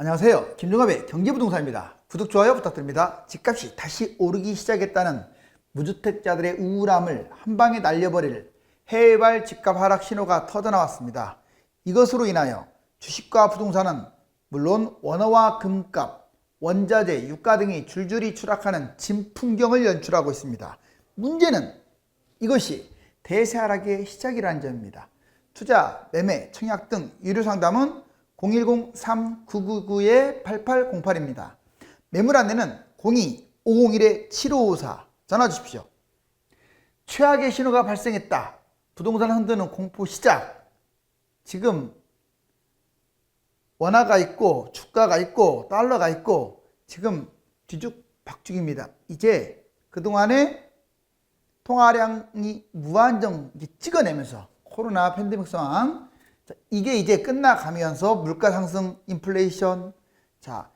안녕하세요. 김종합의 경제부동산입니다. 구독, 좋아요 부탁드립니다. 집값이 다시 오르기 시작했다는 무주택자들의 우울함을 한방에 날려버릴 해외발 집값 하락 신호가 터져나왔습니다. 이것으로 인하여 주식과 부동산은 물론 원화와 금값, 원자재, 유가 등이 줄줄이 추락하는 진풍경을 연출하고 있습니다. 문제는 이것이 대세 하락의 시작이라는 점입니다. 투자, 매매, 청약 등 유료 상담은 010-3999-8808입니다. 매물 안내는 02-501-7554 전화 주십시오. 최악의 신호가 발생했다. 부동산 흔드는 공포 시작. 지금 원화가 있고 주가가 있고 달러가 있고 지금 뒤죽박죽입니다. 이제 그동안에 통화량이 무한정 찍어내면서 코로나 팬데믹 상황, 이게 이제 끝나가면서 물가 상승, 인플레이션, 자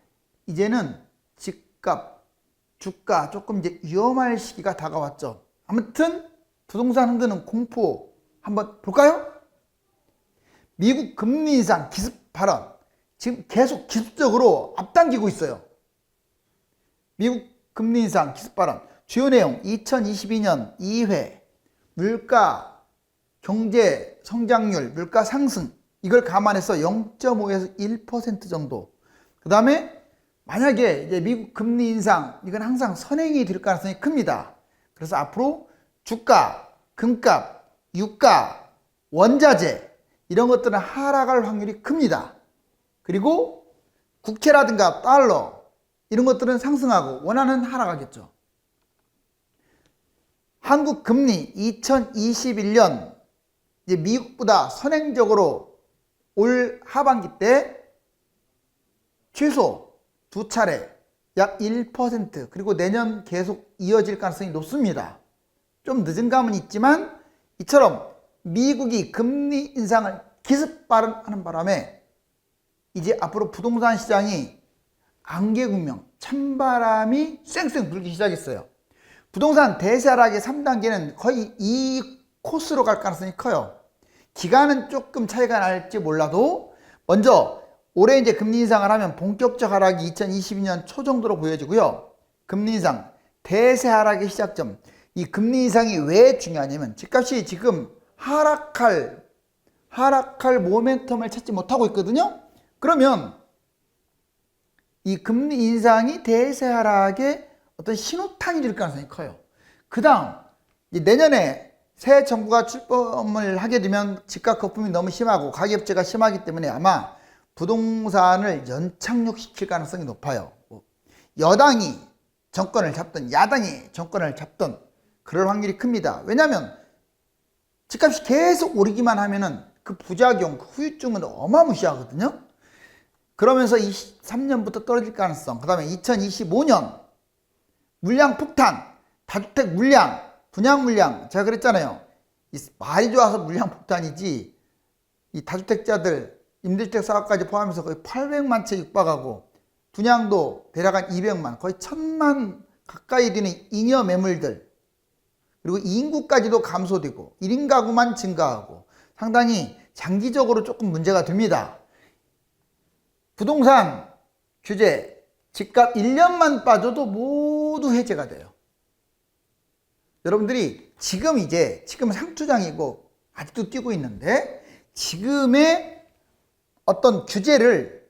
이제는 집값, 주가 조금 이제 위험할 시기가 다가왔죠. 아무튼 부동산 흔드는 공포 한번 볼까요? 미국 금리 인상 기습 발언 지금 계속 기습적으로 앞당기고 있어요. 미국 금리 인상 기습 발언 주요 내용 2022년 2회 물가 경제 성장률, 물가 상승 이걸 감안해서 0.5에서 1% 정도. 그 다음에 만약에 이제 미국 금리 인상 이건 항상 선행이 될 가능성이 큽니다. 그래서 앞으로 주가, 금값, 유가, 원자재 이런 것들은 하락할 확률이 큽니다. 그리고 국채라든가 달러 이런 것들은 상승하고 원화는 하락하겠죠. 한국 금리 2021년 이제 미국보다 선행적으로 올 하반기 때 최소 두 차례 약 1% 그리고 내년 계속 이어질 가능성이 높습니다. 좀 늦은 감은 있지만 이처럼 미국이 금리 인상을 기습 발언하는 바람에 이제 앞으로 부동산 시장이 안개군명, 찬바람이 쌩쌩 불기 시작했어요. 부동산 대세 하락의 3단계는 거의 이 코스로 갈 가능성이 커요. 기간은 조금 차이가 날지 몰라도 먼저 올해 이제 금리 인상을 하면 본격적 하락이 2022년 초 정도로 보여지고요. 금리 인상, 대세 하락의 시작점. 이 금리 인상이 왜 중요하냐면 집값이 지금 하락할 모멘텀을 찾지 못하고 있거든요. 그러면 이 금리 인상이 대세 하락의 어떤 신호탄이 될 가능성이 커요. 그 다음 내년에 새 정부가 출범을 하게 되면 집값 거품이 너무 심하고 가격제가 심하기 때문에 아마 부동산을 연착륙시킬 가능성이 높아요. 여당이 정권을 잡든 야당이 정권을 잡든 그럴 확률이 큽니다. 왜냐하면 집값이 계속 오르기만 하면은 그 부작용, 그 후유증은 어마무시하거든요. 그러면서 23년부터 떨어질 가능성, 그 다음에 2025년 물량 폭탄, 다주택 물량, 분양 물량, 제가 그랬잖아요. 말이 좋아서 물량 폭탄이지 이 다주택자들 임대주택 사업까지 포함해서 거의 800만 채 육박하고 분양도 대략 한 200만 거의 1000만 가까이 되는 잉여 매물들 그리고 인구까지도 감소되고 1인 가구만 증가하고 상당히 장기적으로 조금 문제가 됩니다. 부동산 규제 집값 1년만 빠져도 모두 해제가 돼요. 여러분들이 지금 상투장이고 아직도 뛰고 있는데 지금의 어떤 규제를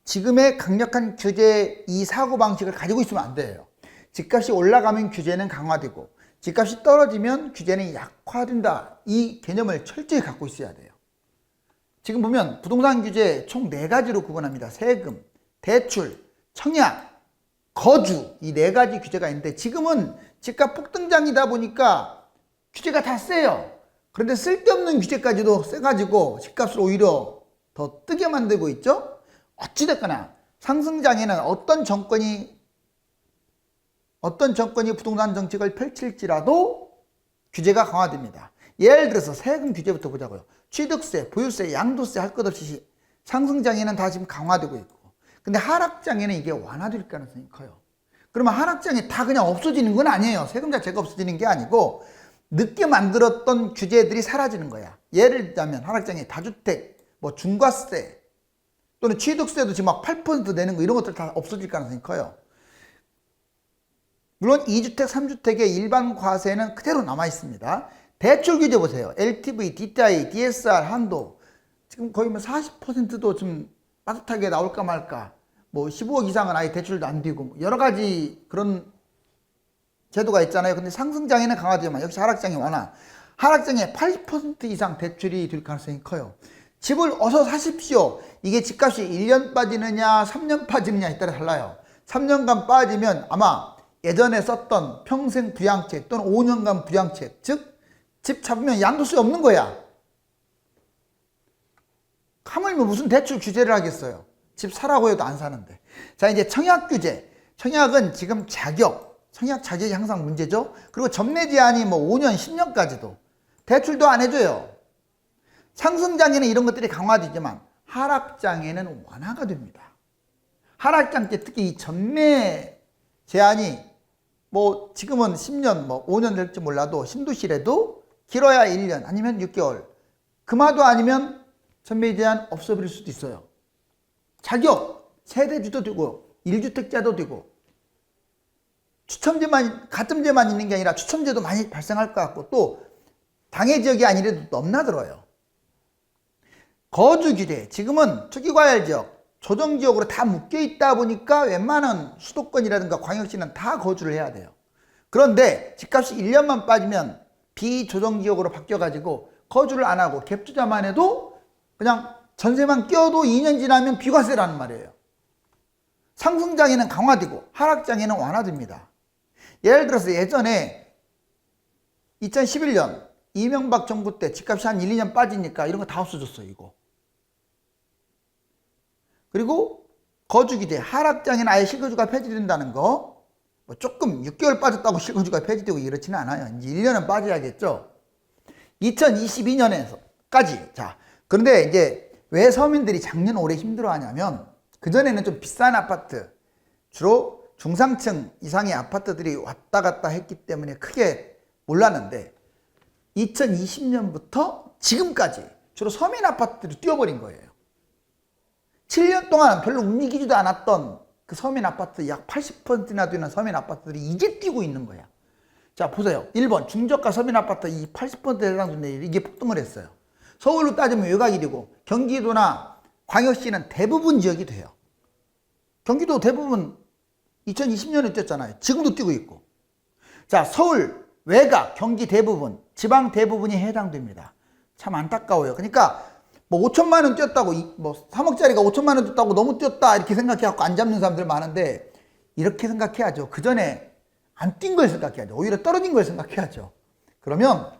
지금의 강력한 규제 이 사고방식을 가지고 있으면 안 돼요. 집값이 올라가면 규제는 강화되고 집값이 떨어지면 규제는 약화된다. 이 개념을 철저히 갖고 있어야 돼요. 지금 보면 부동산 규제 총 4가지로 구분합니다. 세금, 대출, 청약, 거주 이 4가지 규제가 있는데 지금은 집값 폭등장이다 보니까 규제가 다 세요. 그런데 쓸데없는 규제까지도 세가지고 집값을 오히려 더 뜨게 만들고 있죠. 어찌됐거나 상승장에는 어떤 정권이 부동산 정책을 펼칠지라도 규제가 강화됩니다. 예를 들어서 세금 규제부터 보자고요. 취득세, 보유세, 양도세 할 것 없이 상승장에는 다 지금 강화되고 있고 근데 하락장에는 이게 완화될 가능성이 커요. 그러면 하락장이 다 그냥 없어지는 건 아니에요. 세금 자체가 없어지는 게 아니고 늦게 만들었던 규제들이 사라지는 거야. 예를 들자면 하락장에 다주택, 중과세, 또는 취득세도 지금 막 8% 내는 거 이런 것들 다 없어질 가능성이 커요. 물론 2주택, 3주택의 일반 과세는 그대로 남아 있습니다. 대출 규제 보세요. LTV, DTI, DSR, 한도 지금 거의 뭐 40%도 좀 빠듯하게 나올까 말까. 뭐 15억 이상은 아예 대출도 안 되고 여러 가지 그런 제도가 있잖아요. 근데 상승장에는 강화되지만 역시 하락장에 완화. 하락장에 80% 이상 대출이 될 가능성이 커요. 집을 어서 사십시오. 이게 집값이 1년 빠지느냐 3년 빠지느냐에 따라 달라요. 3년간 빠지면 아마 예전에 썼던 평생 부양책 또는 5년간 부양책, 즉 집 잡으면 양도세 없는 거야. 하물며 무슨 대출 규제를 하겠어요. 집 사라고 해도 안 사는데. 자, 이제 청약 규제. 청약은 지금 청약 자격이 항상 문제죠. 그리고 전매 제한이 뭐 5년, 10년까지도 대출도 안 해줘요. 상승장에는 이런 것들이 강화되지만 하락장에는 완화가 됩니다. 하락장 때 특히 이 전매 제한이 뭐 지금은 10년, 뭐 5년 될지 몰라도 신도시래도 길어야 1년 아니면 6개월. 그마도 아니면 전매 제한 없어버릴 수도 있어요. 자격, 세대주도 되고 1주택자도 되고 추첨제만, 가점제만 있는 게 아니라 추첨제도 많이 발생할 것 같고 또 당해 지역이 아니래도 넘나들어요. 거주 규제, 지금은 투기과열지역, 조정지역으로 다 묶여있다 보니까 웬만한 수도권이라든가 광역시는 다 거주를 해야 돼요. 그런데 집값이 1년만 빠지면 비조정지역으로 바뀌어가지고 거주를 안 하고 갭투자만 해도 그냥 전세만 껴도 2년 지나면 비과세라는 말이에요. 상승장에는 강화되고 하락장에는 완화됩니다. 예를 들어서 예전에 2011년 이명박 정부 때 집값이 한 1, 2년 빠지니까 이런 거 다 없어졌어요. 이거. 그리고 거주규제, 하락장에는 아예 실거주가 폐지된다는 거. 뭐 조금 6개월 빠졌다고 실거주가 폐지되고 이렇지는 않아요. 이제 1년은 빠져야겠죠. 2022년에까지. 자, 그런데 이제 왜 서민들이 작년 올해 힘들어하냐면 그전에는 좀 비싼 아파트, 주로 중상층 이상의 아파트들이 왔다 갔다 했기 때문에 크게 몰랐는데 2020년부터 지금까지 주로 서민 아파트들이 뛰어버린 거예요. 7년 동안 별로 움직이지도 않았던 그 서민 아파트 약 80%나 되는 서민 아파트들이 이제 뛰고 있는 거야. 자, 보세요. 1번 중저가 서민 아파트 이 80%에 해당되는 이게 폭등을 했어요. 서울로 따지면 외곽 1위고 경기도나 광역시는 대부분 지역이 돼요. 경기도 대부분 2020년에 뛰었잖아요. 지금도 뛰고 있고. 자, 서울, 외곽, 경기 대부분, 지방 대부분이 해당됩니다. 참 안타까워요. 그러니까 뭐 5천만 원 뛰었다고, 뭐 3억짜리가 5천만 원 뛰었다고 너무 뛰었다 이렇게 생각해갖고 안 잡는 사람들 많은데 이렇게 생각해야죠. 그 전에 안 뛴 걸 생각해야죠. 오히려 떨어진 걸 생각해야죠. 그러면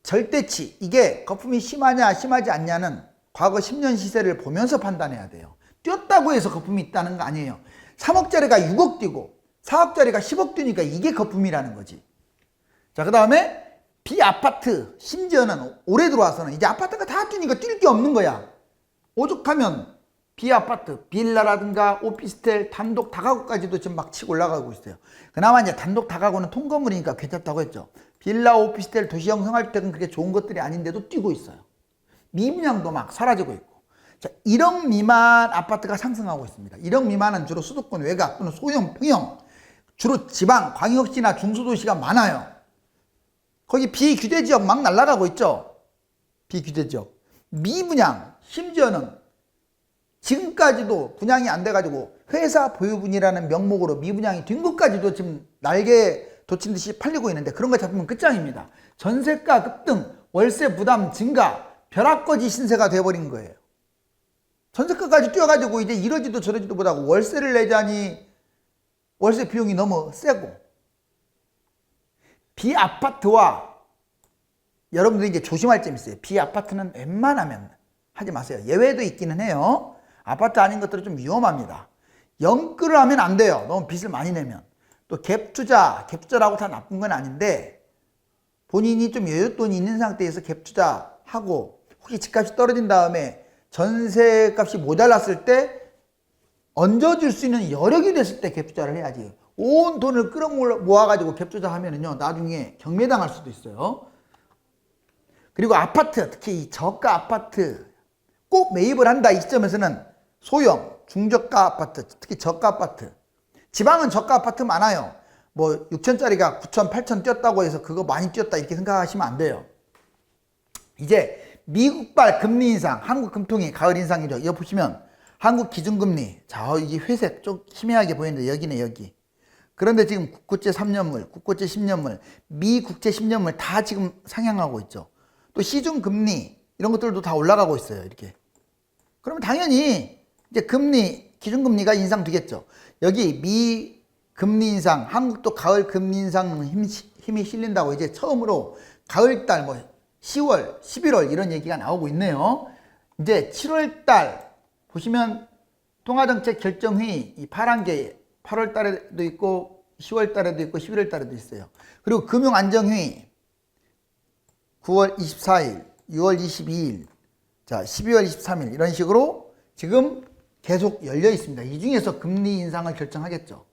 절대치, 이게 거품이 심하냐 심하지 않냐는 과거 10년 시세를 보면서 판단해야 돼요. 뛰었다고 해서 거품이 있다는 거 아니에요. 3억짜리가 6억 뛰고 4억짜리가 10억 뛰니까 이게 거품이라는 거지. 자, 그 다음에 비아파트, 심지어는 올해 들어와서는 이제 아파트가 다 뛰니까 뛸 게 없는 거야. 오죽하면 비아파트, 빌라라든가 오피스텔, 단독 다가구까지도 지금 막 치고 올라가고 있어요. 그나마 이제 단독 다가구는 통건물이니까 괜찮다고 했죠. 빌라, 오피스텔, 도시형 생활주택은 그렇게 좋은 것들이 아닌데도 뛰고 있어요. 미분양도 막 사라지고 있고. 자, 1억 미만 아파트가 상승하고 있습니다. 1억 미만은 주로 수도권 외곽 또는 소형, 평형, 주로 지방, 광역시나 중소도시가 많아요. 거기 비규제지역 막 날아가고 있죠. 비규제지역. 미분양, 심지어는 지금까지도 분양이 안 돼가지고 회사 보유분이라는 명목으로 미분양이 된 것까지도 지금 날개 돋친 듯이 팔리고 있는데 그런 거 잡으면 끝장입니다. 전세가 급등, 월세 부담 증가, 벼락거지 신세가 돼버린 거예요. 전세가까지 뛰어가지고 이제 이러지도 저러지도 못하고 월세를 내자니 월세 비용이 너무 세고. 비아파트와 여러분들이 이제 조심할 점이 있어요. 비아파트는 웬만하면 하지 마세요. 예외도 있기는 해요. 아파트 아닌 것들은 좀 위험합니다. 영끌을 하면 안 돼요. 너무 빚을 많이 내면. 또 갭투자라고 다 나쁜 건 아닌데 본인이 좀 여윳돈이 있는 상태에서 갭투자하고 혹시 집값이 떨어진 다음에 전세값이 모자랐을 때 얹어줄 수 있는 여력이 됐을 때 갭투자를 해야지. 온 돈을 끌어모아가지고 갭투자하면은요 나중에 경매당할 수도 있어요. 그리고 아파트, 특히 이 저가 아파트 꼭 매입을 한다. 이 시점에서는 소형, 중저가 아파트, 특히 저가 아파트. 지방은 저가 아파트 많아요. 뭐 6천짜리가 9천, 8천 뛰었다고 해서 그거 많이 뛰었다 이렇게 생각하시면 안 돼요. 이제 미국발 금리 인상, 한국 금통위 가을 인상이죠. 이거 보시면 한국 기준금리, 자 이게 회색 좀 희미하게 보이는데 여기네 여기. 그런데 지금 국고채 3년물, 국고채 10년물, 미국채 10년물 다 지금 상향하고 있죠. 또 시중금리 이런 것들도 다 올라가고 있어요. 이렇게. 그러면 당연히 이제 금리, 기준금리가 인상되겠죠. 여기 미 금리 인상, 한국도 가을 금리 인상 힘이 실린다고 이제 처음으로 가을달 뭐 10월, 11월 이런 얘기가 나오고 있네요. 이제 7월달 보시면 통화정책 결정회의 이 파란 게 8월 달에도 있고 10월 달에도 있고 11월 달에도 있어요. 그리고 금융안정회의 9월 24일, 6월 22일, 자 12월 23일 이런 식으로 지금 계속 열려 있습니다. 이 중에서 금리 인상을 결정하겠죠.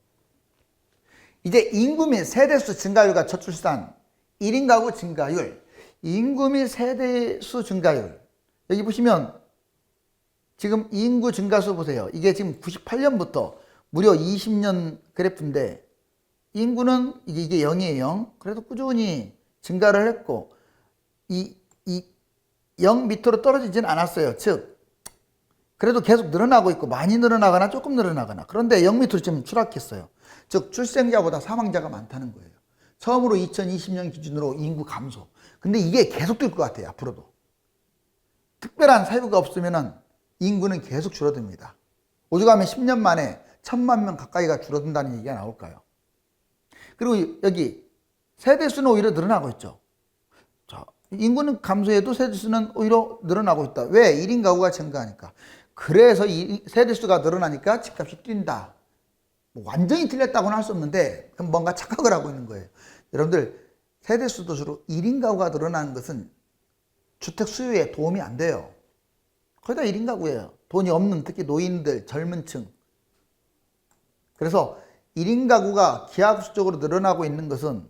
이제 인구 및 세대수 증가율과 저출산, 1인 가구 증가율, 인구 및 세대수 증가율. 여기 보시면 지금 인구 증가수 보세요. 이게 지금 98년부터 무려 20년 그래프인데 인구는 이게 0이에요. 0. 그래도 꾸준히 증가를 했고 이 0 밑으로 떨어지진 않았어요. 즉 그래도 계속 늘어나고 있고 많이 늘어나거나 조금 늘어나거나 그런데 0 밑으로 지금 추락했어요. 즉 출생자보다 사망자가 많다는 거예요. 처음으로 2020년 기준으로 인구 감소. 근데 이게 계속될 것 같아요. 앞으로도. 특별한 사유가 없으면 인구는 계속 줄어듭니다. 오죽하면 10년 만에 1000만 명 가까이가 줄어든다는 얘기가 나올까요? 그리고 여기 세대수는 오히려 늘어나고 있죠. 자, 인구는 감소해도 세대수는 오히려 늘어나고 있다. 왜? 1인 가구가 증가하니까. 그래서 이 세대수가 늘어나니까 집값이 뛴다. 뭐 완전히 틀렸다고는 할 수 없는데 그럼 뭔가 착각을 하고 있는 거예요. 여러분들 세대수도 주로 1인 가구가 늘어나는 것은 주택 수요에 도움이 안 돼요. 거의 다 1인 가구예요. 돈이 없는 특히 노인들, 젊은 층. 그래서 1인 가구가 기하급수적으로 늘어나고 있는 것은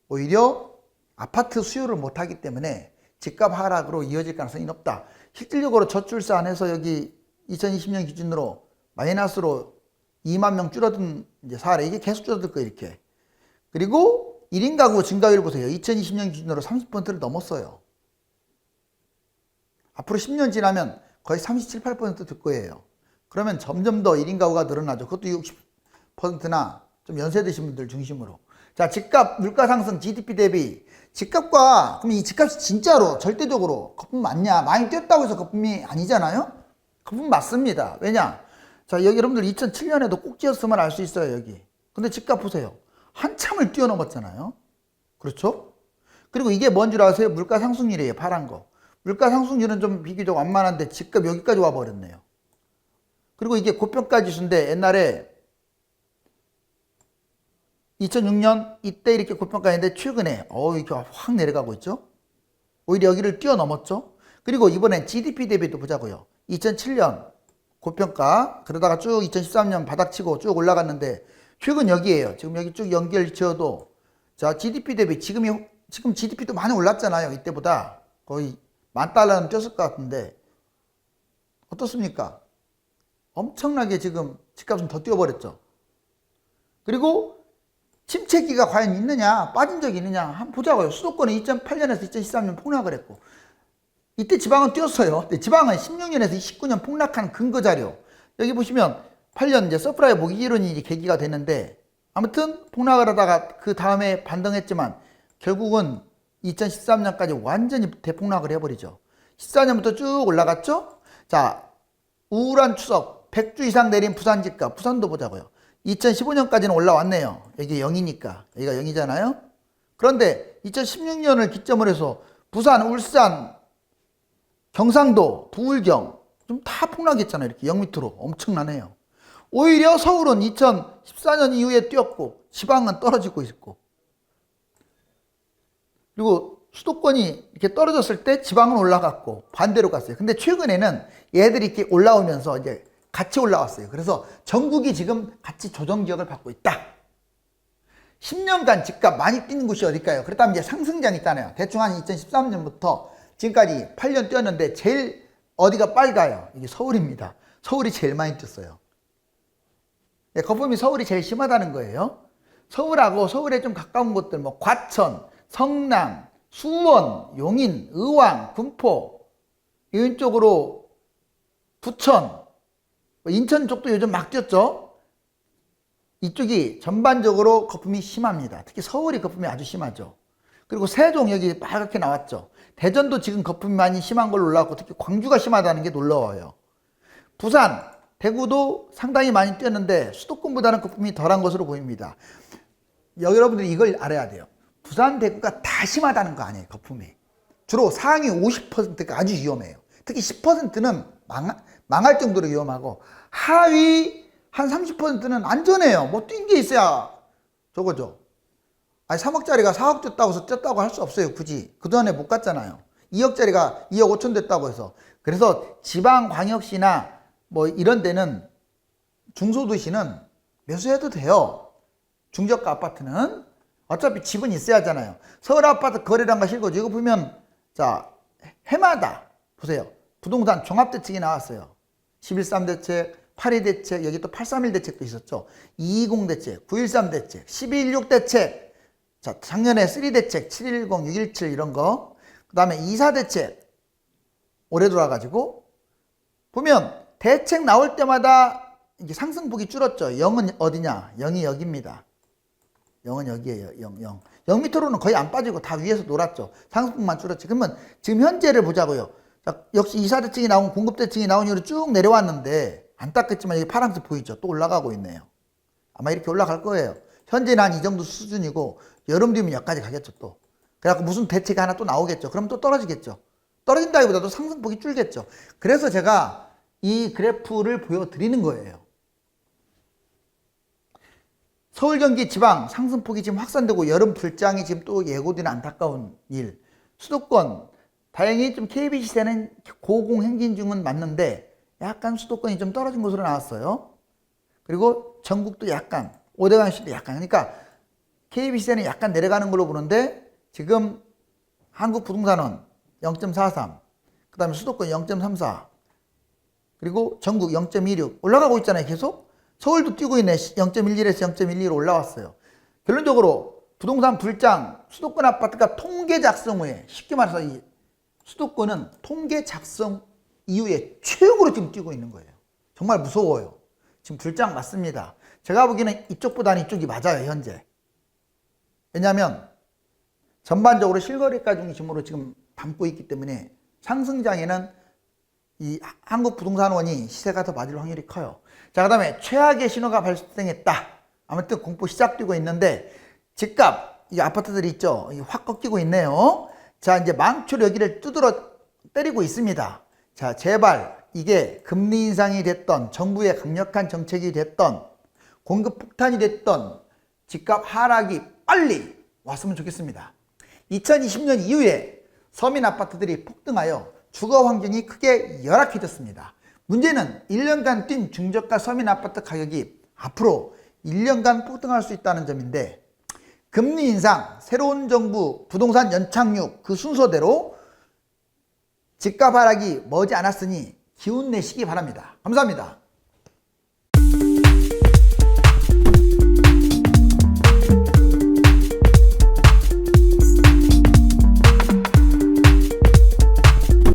오히려 아파트 수요를 못하기 때문에 집값 하락으로 이어질 가능성이 높다. 실질적으로 저출산해서 여기 2020년 기준으로 마이너스로 2만 명 줄어든 이제 사례, 이게 계속 줄어들 거예요, 이렇게. 그리고 1인 가구 증가율 보세요. 2020년 기준으로 30%를 넘었어요. 앞으로 10년 지나면 거의 37, 8% 될 거예요. 그러면 점점 더 1인 가구가 늘어나죠. 그것도 60%나 좀 연세 드신 분들 중심으로. 자, 집값, 물가 상승, GDP 대비. 집값과, 그럼 이 집값이 진짜로, 절대적으로 거품 맞냐? 많이 뛰었다고 해서 거품이 아니잖아요? 거품 맞습니다. 왜냐? 자, 여기 여러분들 2007년에도 꼭지였으면 알 수 있어요, 여기. 근데 집값 보세요. 한참을 뛰어넘었잖아요. 그렇죠? 그리고 이게 뭔 줄 아세요? 물가 상승률이에요, 파란 거. 물가 상승률은 좀 비교적 완만한데 집값 여기까지 와버렸네요. 그리고 이게 고평가 지수인데 옛날에 2006년 이때 이렇게 고평가인데 최근에 이렇게 확 내려가고 있죠. 오히려 여기를 뛰어넘었죠. 그리고 이번엔 GDP 대비도 보자고요. 2007년 고평가 그러다가 쭉 2013년 바닥치고 쭉 올라갔는데 최근 여기에요. 지금 여기 쭉 연결 지어도 자 GDP 대비 지금 GDP도 많이 올랐잖아요. 이때보다 거의 $10,000는 뛰었을 것 같은데 어떻습니까? 엄청나게 지금 집값은 더 뛰어버렸죠. 그리고 침체기가 과연 있느냐, 빠진 적이 있느냐 한번 보자고요. 수도권은 2008년에서 2013년 폭락을 했고 이때 지방은 뛰었어요. 근데 지방은 16년에서 29년 폭락한 근거 자료 여기 보시면 8년 이제 서프라이 모기 이론이 계기가 됐는데 아무튼 폭락을 하다가 그 다음에 반등했지만 결국은 2013년까지 완전히 대폭락을 해버리죠. 14년부터 쭉 올라갔죠. 자, 우울한 추석 100주 이상 내린 부산 집값 부산도 보자고요. 2015년까지는 올라왔네요. 여기 0이니까 여기가 0이잖아요. 그런데 2016년을 기점으로 해서 부산, 울산, 경상도, 부울경 좀 다 폭락했잖아요. 이렇게 0 밑으로 엄청나네요. 오히려 서울은 2014년 이후에 뛰었고 지방은 떨어지고 있고 그리고 수도권이 이렇게 떨어졌을 때 지방은 올라갔고 반대로 갔어요. 근데 최근에는 얘들이 이렇게 올라오면서 이제 같이 올라왔어요. 그래서 전국이 지금 같이 조정기역을 받고 있다. 10년간 집값 많이 뛰는 곳이 어딜까요? 그렇다면 이제 상승장 있잖아요. 대충 한 2013년부터 지금까지 8년 뛰었는데 제일 어디가 빨가요? 이게 서울입니다. 서울이 제일 많이 뛰었어요. 네, 거품이 서울이 제일 심하다는 거예요. 서울하고 서울에 좀 가까운 곳들, 뭐 과천, 성남, 수원, 용인, 의왕, 군포, 이런 쪽으로 부천, 인천 쪽도 요즘 막 뛰었죠. 이쪽이 전반적으로 거품이 심합니다. 특히 서울이 거품이 아주 심하죠. 그리고 세종 여기 빨갛게 나왔죠. 대전도 지금 거품이 많이 심한 걸로 올라왔고 특히 광주가 심하다는 게 놀라워요. 부산, 대구도 상당히 많이 뛰었는데 수도권보다는 거품이 덜한 것으로 보입니다. 여러분들이 이걸 알아야 돼요. 부산, 대구가 다 심하다는 거 아니에요. 거품이. 주로 상위 50%가 아주 위험해요. 특히 10%는 망할 정도로 위험하고 하위 한 30%는 안전해요. 뭐 뛴 게 있어야 저거죠. 아니 3억짜리가 4억 됐다고 해서 쪘다고 할 수 없어요. 굳이. 그동안에 못 갔잖아요. 2억짜리가 2억 5천 됐다고 해서. 그래서 지방광역시나 뭐 이런 데는 중소도시는 매수해도 돼요. 중저가 아파트는. 어차피 집은 있어야 하잖아요. 서울 아파트 거래량 가실 거죠. 이거 보면 자 해마다 보세요. 부동산 종합대책이 나왔어요. 11.3 대책, 8.2 대책, 여기 또 8.3.1 대책도 있었죠. 2.20 대책, 9.13 대책, 12.16 대책, 자 작년에 3 대책, 7.10, 6.17 이런 거, 그 다음에 2.4 대책 올해 돌아가지고 보면 대책 나올 때마다 이게 상승폭이 줄었죠. 0은 어디냐? 0이 여기입니다. 0은 여기에요. 0. 0 밑으로는 거의 안 빠지고 다 위에서 놀았죠. 상승폭만 줄었지. 그러면 지금 현재를 보자고요. 자, 역시 2.4 대책이 나온 공급 대책이 나온 이후로 쭉 내려왔는데 안 닦겠지만 여기 파란색 보이죠? 또 올라가고 있네요. 아마 이렇게 올라갈 거예요. 현재는 한 이 정도 수준이고 여름 되면 여기까지 가겠죠 또. 그래갖고 무슨 대책이 하나 또 나오겠죠. 그럼 또 떨어지겠죠. 떨어진다기보다도 상승폭이 줄겠죠. 그래서 제가 이 그래프를 보여드리는 거예요. 서울, 경기, 지방 상승폭이 지금 확산되고 여름 불장이 지금 또 예고되는 안타까운 일. 수도권 다행히 좀 KB 시세는 고공행진 중은 맞는데 약간 수도권이 좀 떨어진 것으로 나왔어요. 그리고 전국도 약간 오대강 시도 약간 그러니까 KB 시세는 약간 내려가는 걸로 보는데 지금 한국부동산은 0.43, 그 다음에 수도권 0.34, 그리고 전국 0.26 올라가고 있잖아요. 계속. 서울도 뛰고 있네. 0.11에서 0.12로 올라왔어요. 결론적으로 부동산 불장, 수도권 아파트가 통계 작성 후에, 쉽게 말해서 이 수도권은 통계 작성 이후에 최고로 지금 뛰고 있는 거예요. 정말 무서워요. 지금 불장 맞습니다. 제가 보기에는 이쪽보다는 이쪽이 맞아요. 현재. 왜냐하면 전반적으로 실거래가 중심으로 지금 담고 있기 때문에 상승장에는 이 한국부동산원이 시세가 더 맞을 확률이 커요. 자, 그 다음에 최악의 신호가 발생했다. 아무튼 공포 시작되고 있는데 집값, 이 아파트들이 있죠. 확 꺾이고 있네요. 자, 이제 망치로 여기를 두드러 때리고 있습니다. 자, 제발 이게 금리 인상이 됐던, 정부의 강력한 정책이 됐던, 공급 폭탄이 됐던 집값 하락이 빨리 왔으면 좋겠습니다. 2020년 이후에 서민 아파트들이 폭등하여 주거 환경이 크게 열악해졌습니다. 문제는 1년간 뛴 중저가 서민 아파트 가격이 앞으로 1년간 폭등할 수 있다는 점인데 금리 인상, 새로운 정부 부동산 연착륙 그 순서대로 집값 하락이 머지 않았으니 기운 내시기 바랍니다. 감사합니다.